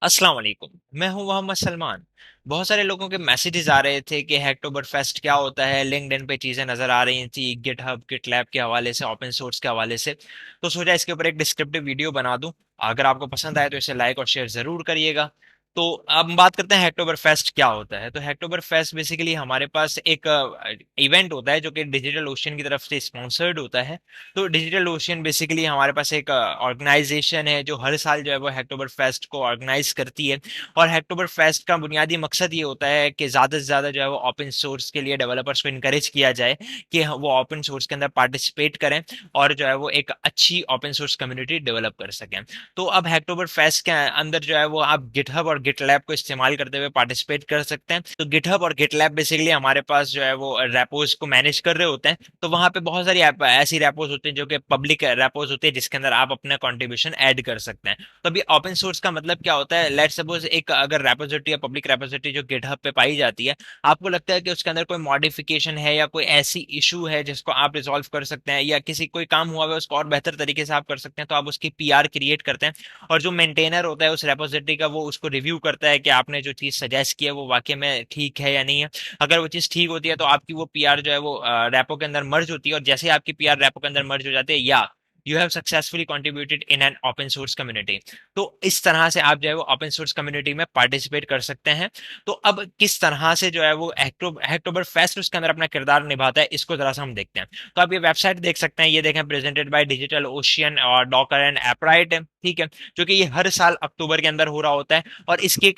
अस्सलाम वालेकुम। मैं हूं मोहम्मद सलमान। बहुत सारे लोगों के मैसेजेस आ रहे थे कि हैकटोबर फेस्ट क्या होता है। लिंक्डइन पे चीजें नजर आ रही थी, गिटहब गिटलैब के हवाले से, ओपन सोर्स के हवाले से। तो सोचा इसके ऊपर एक डिस्क्रिप्टिव वीडियो बना दूं। अगर आपको पसंद आए तो इसे लाइक और शेयर जरूर करिएगा। तो अब हम बात करते हैं हैकटोबर फेस्ट क्या होता है। तो हैकटोबर फेस्ट बेसिकली हमारे पास एक इवेंट होता है जो कि डिजिटल ओशियन की तरफ से स्पॉन्सर्ड होता है। तो डिजिटल ओशियन बेसिकली हमारे पास एक ऑर्गेनाइजेशन है जो हर साल जो है वो हैकटोबर फेस्ट को ऑर्गेनाइज करती है। और हैकटोबर फेस्ट का बुनियादी मकसद ये होता है कि ज़्यादा से ज़्यादा जो है वो ओपन सोर्स के लिए डेवलपर्स को इनकरेज किया जाए कि वो ओपन सोर्स के अंदर पार्टिसिपेट करें और जो है वो एक अच्छी ओपन सोर्स कम्युनिटी डेवलप कर सकें। तो अब हैकटोबर फेस्ट के अंदर जो है वो आप गिटहब और गिटलैब को इस्तेमाल करते हुए पार्टिसिपेट कर सकते हैं। तो गिटहब और गिटलैब बेसिकली हमारे पास जो है वो रेपोज को मैनेज कर रहे होते हैं। तो वहां पे बहुत सारी ऐसी रेपोज होती हैं जो कि पब्लिक रेपोज होती है जिसके अंदर आप अपना कंट्रीब्यूशन ऐड कर सकते हैं। तो अभी ओपन सोर्स का मतलब क्या होता है? लेट सपोज एक अगर रेपोजिटरी या पब्लिक रेपोजिटरी जो गिटहब पे पाई जाती है, आपको लगता है कि उसके अंदर कोई मॉडिफिकेशन है या कोई ऐसी इशू है जिसको आप रिजॉल्व कर सकते हैं, या किसी कोई काम हुआ है उसको और बेहतर तरीके से आप कर सकते हैं, तो आप उसकी पीआर क्रिएट करते हैं। और जो मेंटेनर होता है उस रेपोजिटरी का, वो उसको रिव्यू करता है कि आपने जो चीज सजेस्ट की है वो वाकई में ठीक है या नहीं है। अगर वो चीज ठीक होती है तो आपकी वो पीआर जो है वो रेपो के अंदर मर्ज होती है, और जैसे ही आपकी पीआर रेपो के अंदर मर्ज हो जाती है, या you have successfully contributed in an open source community. तो इस तरह से आप जो है वो ओपन सोर्स कम्युनिटी में पार्टिसिपेट कर सकते हैं। तो अब किस तरह से जो है वो हैकटोबर फेस्ट उसके अंदर अपना किरदार निभाता है, इसको जरा सा हम देखते हैं। तो आप ये वेबसाइट देख सकते हैं, ये देखें, प्रेजेंटेड बाय डिजिटल ओशियन और डॉकर एंड एप्राइट है, ठीक है, जो कि ये हर साल अक्टूबर के अंदर हो रहा होता है। और इसकी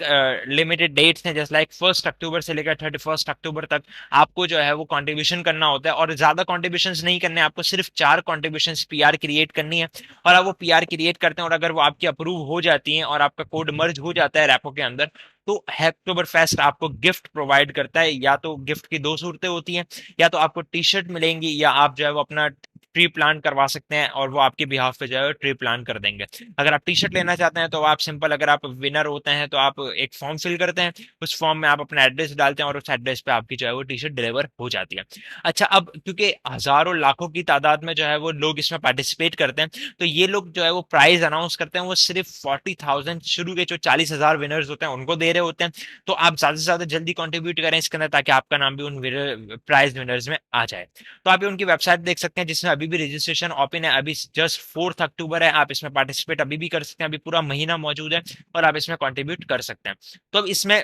लिमिटेड डेट्स हैं, जैसे लाइक 1 अक्टूबर से लेकर 31 अक्टूबर तक आपको जो है वो कंट्रीब्यूशन करना होता है। और ज्यादा कंट्रीब्यूशंस नहीं करने, आपको सिर्फ 4 कंट्रीब्यूशंस पीआर क्रिएट करनी है। और आप वो पीआर क्रिएट करते हैं और अगर वो आपकी अप्रूव हो जाती हैं और आपका कोड मर्ज हो जाता है रैपो के अंदर, तो हैकटोबर फेस्ट आपको गिफ्ट प्रोवाइड करता है। या तो गिफ्ट की दो सूरतें होती हैं, या तो आपको टी शर्ट मिलेंगी, या आप जो है वो अपना ट्री प्लांट करवा सकते हैं और वो आपके बिहाफ पे जो है ट्री प्लांट कर देंगे। अगर आप टी शर्ट लेना चाहते हैं तो आप सिंपल, अगर आप विनर होते हैं तो आप एक फॉर्म फिल करते हैं, उस फॉर्म में आप अपना एड्रेस डालते हैं और उस एड्रेस पे आपकी जो है वो टी शर्ट डिलीवर हो जाती है। अच्छा, अब क्योंकि हजारों लाखों की तादाद में जो है वो लोग इसमें पार्टिसिपेट करते हैं, तो ये लोग जो है वो प्राइज अनाउंस करते हैं, वो सिर्फ 40,000 शुरू के जो 40,000 विनर्स होते हैं उनको दे रहे होते हैं। तो आप ज्यादा से ज्यादा जल्दी कंट्रीब्यूट करें इसके अंदर, ताकि आपका नाम भी उन प्राइज विनर्स में आ जाए। तो आप ये उनकी वेबसाइट देख सकते हैं जिसमें अभी भी रजिस्ट्रेशन ओपन है। अभी जस्ट 4 अक्टूबर है, आप इसमें पार्टिसिपेट अभी भी कर सकते हैं, अभी पूरा महीना मौजूद है और आप इसमें कंट्रीब्यूट कर सकते हैं। तो अब इसमें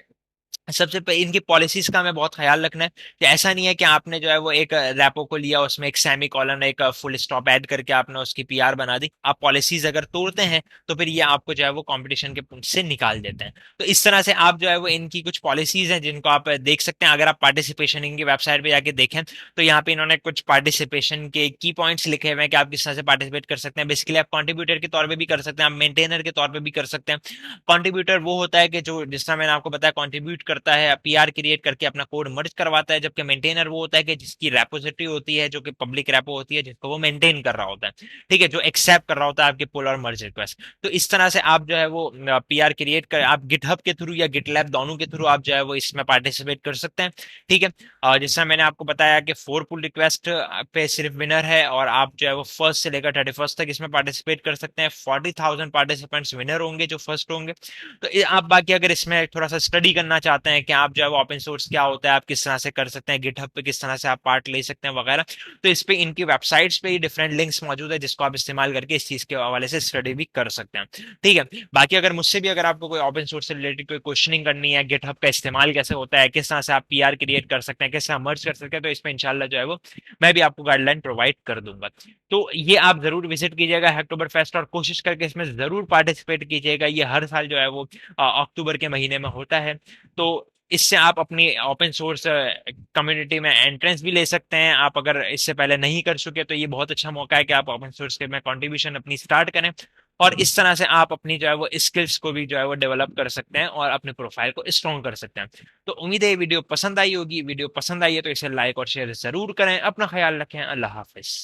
सबसे पहले इनकी पॉलिसीज का हमें बहुत ख्याल रखना है कि ऐसा नहीं है कि आपने जो है वो एक रैपो को लिया, उसमें एक सेमी कॉलन, एक फुल स्टॉप ऐड करके आपने उसकी पीआर बना दी। आप पॉलिसीज अगर तोड़ते हैं तो फिर ये आपको जो है वो कंपटीशन के पुंज से निकाल देते हैं। तो इस तरह से आप जो है वो इनकी कुछ पॉलिसीज हैं जिनको आप देख सकते हैं। अगर आप पार्टिसिपेशन इनकी वेबसाइट पे जाके देखें तो यहाँ पे इन्होंने कुछ पार्टिसिपेशन के की पॉइंट्स लिखे हुए हैं कि आप किस तरह से पार्टिसिपेट कर सकते हैं। बेसिकली आप कॉन्ट्रीब्यूटर के तौर पर भी कर सकते हैं, आप मेंटेनर के तौर पर भी कर सकते हैं। कंट्रीब्यूटर वो होता है कि जो, जिस तरह मैंने आपको बताया, कंट्रीब्यूट करता है, पीआर क्रिएट करके अपना कोड मर्ज करवाता है। जबकि मेंटेनर वो होता है कि जिसकी रेपोजिटरी होती है, जो कि पब्लिक रेपो होती है, जिसको वो मेंटेन कर रहा होता है, ठीक है, जो एक्सेप्ट कर रहा होता है आपके पुल और मर्ज रिक्वेस्ट। तो इस तरह से आप जो है वो पीआर क्रिएट कर, आप गिटहब के थ्रू या गिटलैब दोनों के थ्रू आप जो है वो इसमें पार्टिसिपेट कर सकते हैं, ठीक है। जिस तरह मैंने आपको बताया कि 4 पुल रिक्वेस्ट पे सिर्फ विनर है, और आप जो है वो 1 से लेकर 31 तक इसमें पार्टिसिपेट कर सकते हैं। 40,000 पार्टिसिपेंट्स विनर होंगे जो फर्स्ट होंगे। तो आप बाकी अगर इसमें थोड़ा सा स्टडी करना चाहते हैं कि आप जो है वो ओपन सोर्स क्या होता है, आप किस तरह से कर सकते हैं, गिटहब पे किस तरह से आप पार्ट ले सकते हैं वगैरह, तो इस पे इनकी वेबसाइट्स पे ही डिफरेंट लिंक्स मौजूद है जिसको आप इस्तेमाल करके इस चीज के हवाले से स्टडी भी कर सकते हैं, ठीक है। बाकी अगर मुझसे भी अगर आपको कोई ओपन सोर्स से रिलेटेड कोई क्वेश्चनिंग करनी है, गिटहब का इस्तेमाल कैसे होता है, किस तरह से आप पीआर क्रिएट कर सकते हैं, किस तरह मर्ज कर सकते हैं, तो इसमें इंशाल्लाह जो है वो मैं भी आपको गाइडलाइन प्रोवाइड कर दूंगा। तो ये आप जरूर विजिट कीजिएगा हैकटोबर फेस्ट, और कोशिश करके इसमें जरूर पार्टिसिपेट कीजिएगा। ये हर साल जो है वो अक्टूबर के महीने में होता है। तो इससे आप अपनी ओपन सोर्स कम्युनिटी में एंट्रेंस भी ले सकते हैं। आप अगर इससे पहले नहीं कर चुके तो ये बहुत अच्छा मौका है कि आप ओपन सोर्स के में कंट्रीब्यूशन अपनी स्टार्ट करें, और इस तरह से आप अपनी जो है वो स्किल्स को भी जो है वो डेवलप कर सकते हैं और अपने प्रोफाइल को स्ट्रॉन्ग कर सकते हैं। तो उम्मीद है ये वीडियो पसंद आई होगी। वीडियो पसंद आई है तो इसे लाइक और शेयर जरूर करें। अपना ख्याल रखें। अल्लाह हाफिज।